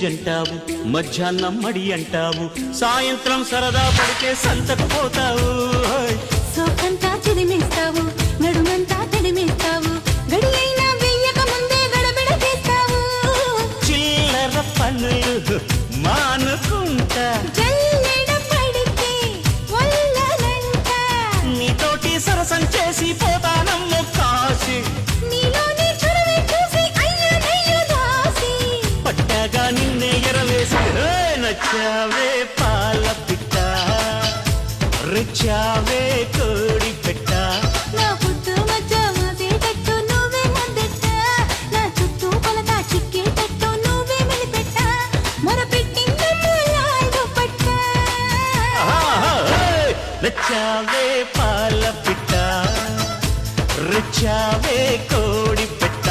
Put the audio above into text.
జంటావు మధ్యాహ్నం మడి అంటావు సాయంత్రం సరదా పడితే సంతకు పోతావు సోకంతా చిదిమేస్తావు నడుమంతా తడిమేస్తావు గడి అయినా వెయ్యక ముందే గడబిడ చేస్తావు చిల్లర పనులు మానుకుంటా జల్లెడ పడితే వల్లనంట నీతోటి సరసం చేసి పోతానమ్మ కాసి నీలోని చొరవే చూసి అయ్యో దాసి పట్టాగా నిన్నే ఎరవేసి నచ్చావే పాల పిట్ట రిచ్చావే కోడి పెట్ట నా పుట్టు మధ్య మోసేటట్టు నువ్వే ముద్దెట్ట నా చుట్టూ కొలత చిక్కేటట్టు నువ్వే మెలిపెట్ట మొరపెట్టింది లాడు పట్ట నచ్చావే పాల పిట్ట రిచ్చావే కోడి పెట్ట